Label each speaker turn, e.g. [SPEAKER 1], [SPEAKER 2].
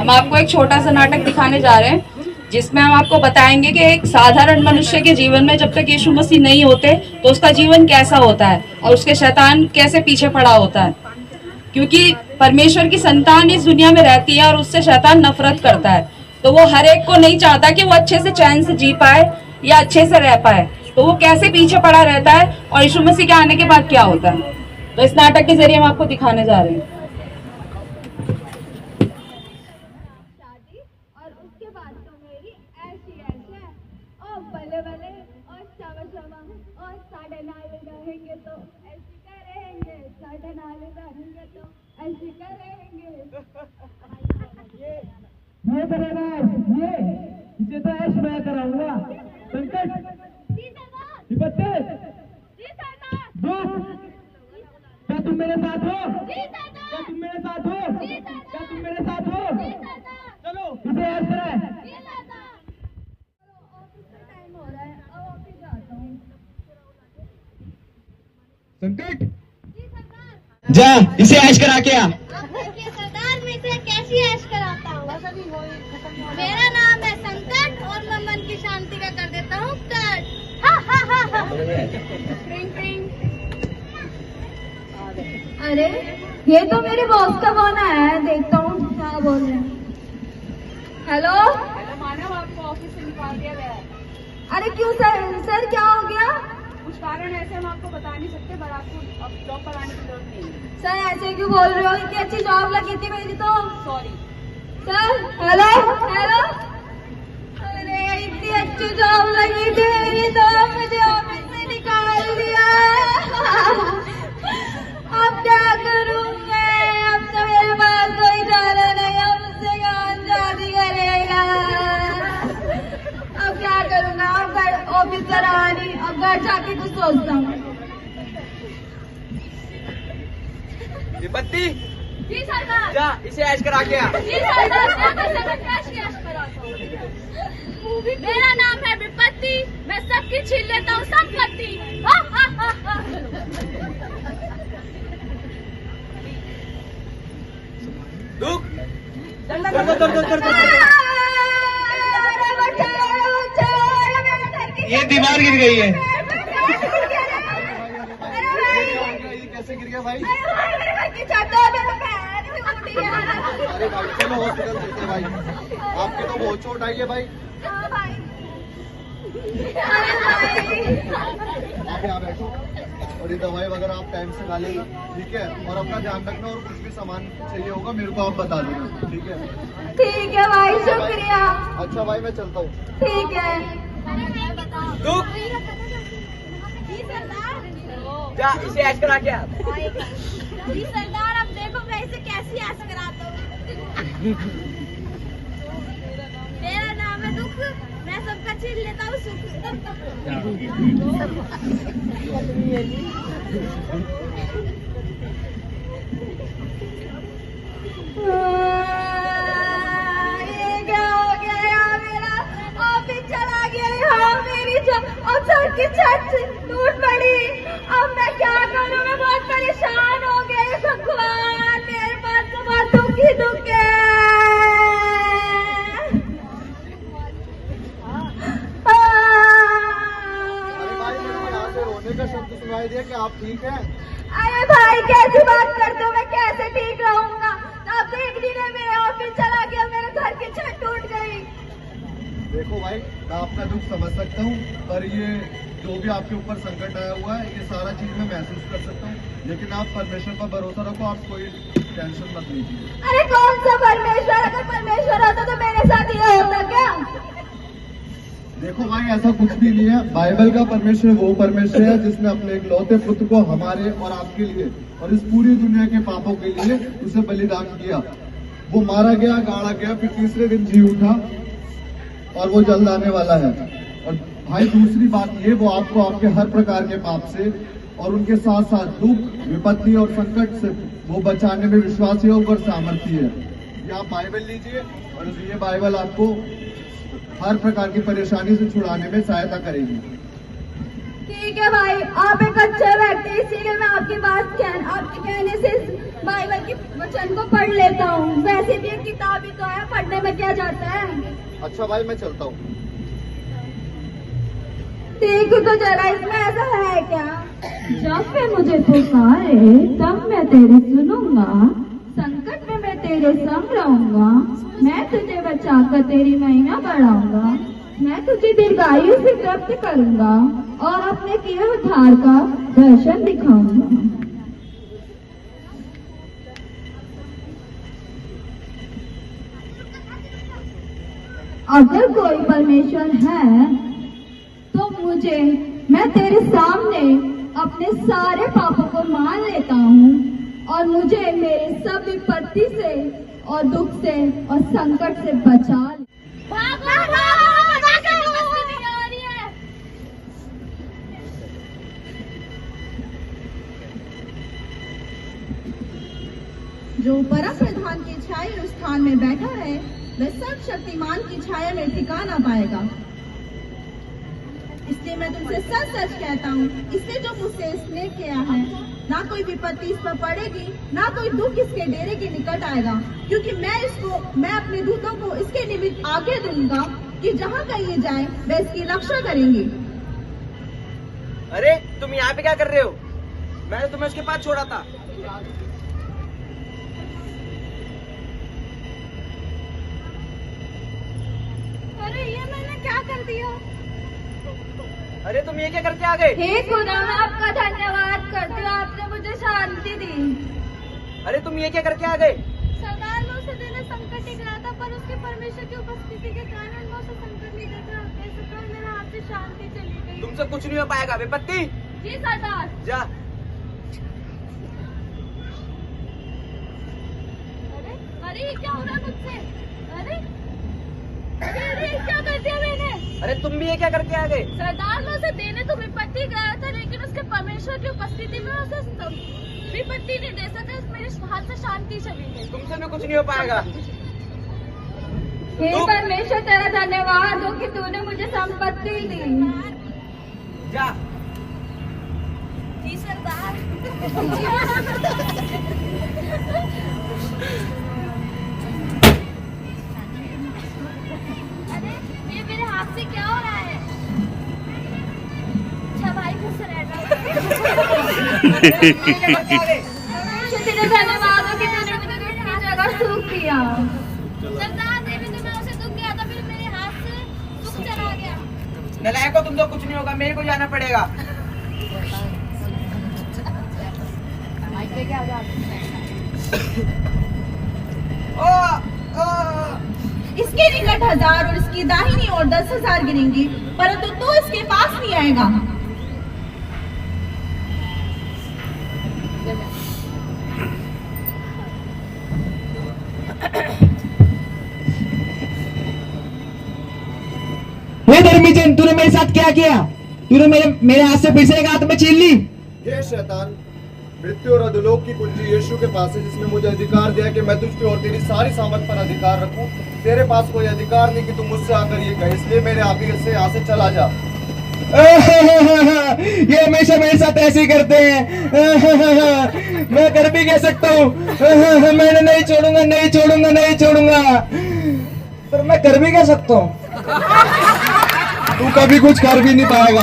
[SPEAKER 1] हम आपको एक छोटा सा नाटक दिखाने जा रहे हैं जिसमें हम आपको बताएंगे कि एक साधारण मनुष्य के जीवन में जब तक यीशु मसीह नहीं होते तो उसका जीवन कैसा होता है और उसके शैतान कैसे पीछे पड़ा होता है। क्योंकि परमेश्वर की संतान इस दुनिया में रहती है और उससे शैतान नफरत करता है, तो वो हर एक को नहीं चाहता कि वो अच्छे से चैन से जी पाए या अच्छे से रह पाए, तो वो कैसे पीछे पड़ा रहता है और यीशु मसीह के आने के बाद क्या होता है। तो इस नाटक के जरिए हम आपको दिखाने जा रहे हैं।
[SPEAKER 2] ये करेगा ये इसे तो ऐश मैं कराऊंगा। संकट विपत्ति दुख, क्या तुम मेरे साथ हो? क्या तुम मेरे साथ हो? क्या तुम मेरे साथ हो? चलो इसे ऐश कराए। संकट जा इसे ऐश करा के आ।
[SPEAKER 3] सरदार मैं इसे कैसी ऐश कराता हूँ। मेरा नाम है संकट और मैं मन की शांति का कर देता हूँ कट। हा हा हा हा। ट्रिंग ट्रिंग। अरे ये तो मेरे बॉस का फोन आया है, देखता हूँ क्या बोल रहे हैं। हेलो
[SPEAKER 1] मानव, आपको ऑफिस से निकाल दिया गया है।
[SPEAKER 3] अरे क्यों सर क्या हो गया?
[SPEAKER 1] कुछ कारण ऐसे हम आपको बता नहीं सकते, पर आपको अब जॉब पर आने की जरूरत नहीं है।
[SPEAKER 3] सर ऐसे क्यों बोल रहे हो? इतनी अच्छी जॉब लगी थी मेरी तो।
[SPEAKER 1] Sorry
[SPEAKER 3] sir hello hello. अरे इतनी अच्छी जॉब लगी थी मेरी तो मुझे ऑफिस से निकाल दिया। अब क्या करूँ मैं? अब तो मेरे पास कोई चारा नहीं है, मुझसे कौन शादी करेगा? अब क्या करूँगा? अब घर ऑफिस से रहा नहीं, अब घर जाके कुछ सोचता हूँ।
[SPEAKER 2] विपत्ति
[SPEAKER 3] जी सरकार।
[SPEAKER 2] जा इसे ऐश करा के आ।
[SPEAKER 3] जी सरकार, मैं कैसे ऐश कराता हूँ? मेरा नाम है विपत्ति, मैं सबकी छीन लेता हूँ संपत्ति। हा हा हा हा।
[SPEAKER 2] दुख ये दीवार गिर गई है। कैसे गिर गया भाई? अरे भाई चलो हॉस्पिटल चलते हैं भाई, आपके तो बहुत चोट आई है भाई। आप यहाँ बैठो और ये दवाई वगैरह आप टाइम से खा लेना, ठीक है? और अपना ध्यान रखना और कुछ भी सामान चाहिए होगा मेरे को आप बता देना, ठीक है?
[SPEAKER 3] ठीक है भाई, शुक्रिया।
[SPEAKER 2] अच्छा भाई मैं चलता हूँ।
[SPEAKER 3] ठीक है।
[SPEAKER 2] दुख जा इसे ऐश करा के आ।
[SPEAKER 3] जी सरदार, अब देखो मैं इसे कैसी ऐश कराता हूँ। मेरा नाम है दुख, मैं सबका छीन लेता हूँ सुख। ये क्या हो गया यार? मेरा ऑफिस चला गया यहाँ, मेरी और सर की छत टूट पड़ी। अब मैं क्या करूँ? मैं बहुत परेशान हो गई। भगवान मेरे पास तो बहुत दुख ही दुख है।
[SPEAKER 2] रोने का शब्द सुनाई दिया कि आप ठीक हैं?
[SPEAKER 3] अरे भाई कैसी बात करते हो? मैं कैसे ठीक रहूंगा? अब तो एक दिन है मेरे ऑफिस चला गया, मेरे घर की छत टूट गई।
[SPEAKER 2] देखो भाई मैं आपका दुख समझ सकता हूँ, पर ये जो भी आपके ऊपर संकट आया हुआ है ये सारा चीज मैं महसूस कर सकता हूँ, लेकिन आप परमेश्वर पर भरोसा रखो, आप कोई टेंशन मत लीजिए।
[SPEAKER 3] अरे कौन सा परमेश्वर? अगर परमेश्वर होता तो मेरे साथ ये होता क्या?
[SPEAKER 2] देखो भाई ऐसा कुछ भी नहीं है। बाइबल का परमेश्वर वो परमेश्वर है जिसने अपने इकलौते पुत्र को हमारे और आपके लिए और इस पूरी दुनिया के पापों के लिए उसे बलिदान किया। वो मारा गया, गाड़ा गया, फिर तीसरे दिन जी उठा और वो जल्द आने वाला है। और भाई दूसरी बात ये, वो आपको आपके हर प्रकार के पाप से और उनके साथ साथ दुख, विपत्ति और संकट से वो बचाने में विश्वासी होकर सामर्थ्य है। ये आप बाइबल लीजिए और ये बाइबल आपको हर प्रकार की परेशानी से छुड़ाने में सहायता करेगी।
[SPEAKER 3] ठीक है भाई, आप एक अच्छे व्यक्ति, इसीलिए मैं आपके कहने से बाइबल के वचन को पढ़ लेता हूँ। वैसे भी एक किताब ही तो है, में क्या जाता है?
[SPEAKER 2] अच्छा भाई मैं चलता हूँ।
[SPEAKER 3] देखो तो जरा इसमें ऐसा है क्या? जब वे मुझे पुकारे तब मैं तेरी सुनूंगा, संकट में मैं तेरे संग रहूंगा, मैं तुझे बचाकर तेरी महिमा बढ़ाऊंगा, मैं तुझे दीर्घायु से प्राप्त करूंगा और अपने किए उद्धार का दर्शन दिखाऊंगा। अगर कोई परमेश्वर है तो मैं तेरे सामने अपने सारे पापों को मान लेता हूँ और मुझे मेरे सब विपत्ति से और दुख से और संकट से बचा ले।
[SPEAKER 4] जो परम प्रधान की छाया उस स्थान में बैठा है वह सर्वशक्तिमान की छाया में ठिकाना पाएगा। इसलिए मैं तुमसे सच सच कहता हूँ, इसने जो मुझसे स्नेह किया है ना कोई विपत्ति इस पर पड़ेगी, ना कोई दुख इसके डेरे के निकट आएगा, क्योंकि मैं अपने दूतों को इसके निमित्त आगे दूंगा कि जहाँ कहीं ये जाए वह इसकी रक्षा करेंगे।
[SPEAKER 5] अरे तुम यहाँ पे क्या कर रहे हो? मैंने तुम्हें उसके पास छोड़ा था।
[SPEAKER 3] अरे ये मैंने क्या कर दिया?
[SPEAKER 5] अरे तुम ये क्या करके आ गए?
[SPEAKER 3] हे खुदा, मैं आपका धन्यवाद करती हूँ, आपने मुझे शांति दी।
[SPEAKER 5] अरे तुम ये क्या करके आ गए?
[SPEAKER 3] सरदार मैं उसे देने संकट टिक रहा था, पर उसके परमेश्वर की उपस्थिति के कारण मैं उसे संकट नहीं देख रहा। इस कारण मेरे हाथ से शांति चली गई।
[SPEAKER 5] तुमसे कुछ नहीं हो पाएगा। विपत्ति
[SPEAKER 3] जी सरदार।
[SPEAKER 5] जा।
[SPEAKER 3] अरे अरे ये क्या हो रहा है मुझसे? अरे अरे क्या कर दिया मैंने?
[SPEAKER 5] अरे तुम भी ये क्या करके आ गए?
[SPEAKER 3] सरदार मैं उसे देने तो विपत्ति गया था, लेकिन उसके परमेश्वर की उपस्थिति में उसे विपत्ति नहीं दे सके। मेरे हाथ से शांति चली गई।
[SPEAKER 5] तुमसे भी कुछ नहीं हो पाएगा।
[SPEAKER 3] हे परमेश्वर, तेरा धन्यवाद हो कि तूने मुझे संपत्ति दी।
[SPEAKER 5] जा।
[SPEAKER 3] जी सरदार। अरे ये मेरे हाथ से क्या हो रहा है? अच्छा भाई खुश रहना। तेरे धन्यवाद हो कि तूने मुझे दूसरी जगह सुख दिया। सरदार देवी तो मैं उसे दुख दिया था, फिर मेरे हाथ से सुख चला गया।
[SPEAKER 5] नलायको, तुम तो कुछ नहीं होगा, मेरे को जाना पड़ेगा।
[SPEAKER 4] इसके निकट 1000 और इसकी दाहिनी ओर 10,000 गिरेंगी, परंतु तू इसके पास नहीं आएगा।
[SPEAKER 6] हे धर्मीजन, तूने मेरे साथ क्या किया? तूने मेरे हाथ से फिर से एक हाथ में छीन ली।
[SPEAKER 2] हे शैतान, मृत्यु और अधोलोक की कुंजी यीशु के पास है, जिसने मुझे अधिकार दिया कि मैं तुझ पे और तेरी सारी सामर्थ पर अधिकार रखूं। तेरे पास कोई अधिकार नहीं कि तू मुझसे आकर ये कहे, इसलिए मेरे आप ही से यहाँ से चला जा।
[SPEAKER 6] ये हमेशा मेरे साथ ऐसे ही करते हैं। मैं कर भी कह सकता हूँ, मैंने नहीं छोड़ूंगा, नहीं छोड़ूंगा, नहीं छोड़ूंगा, पर मैं कर भी कह सकता हूँ।
[SPEAKER 2] तू कभी कुछ कर भी नहीं पाएगा।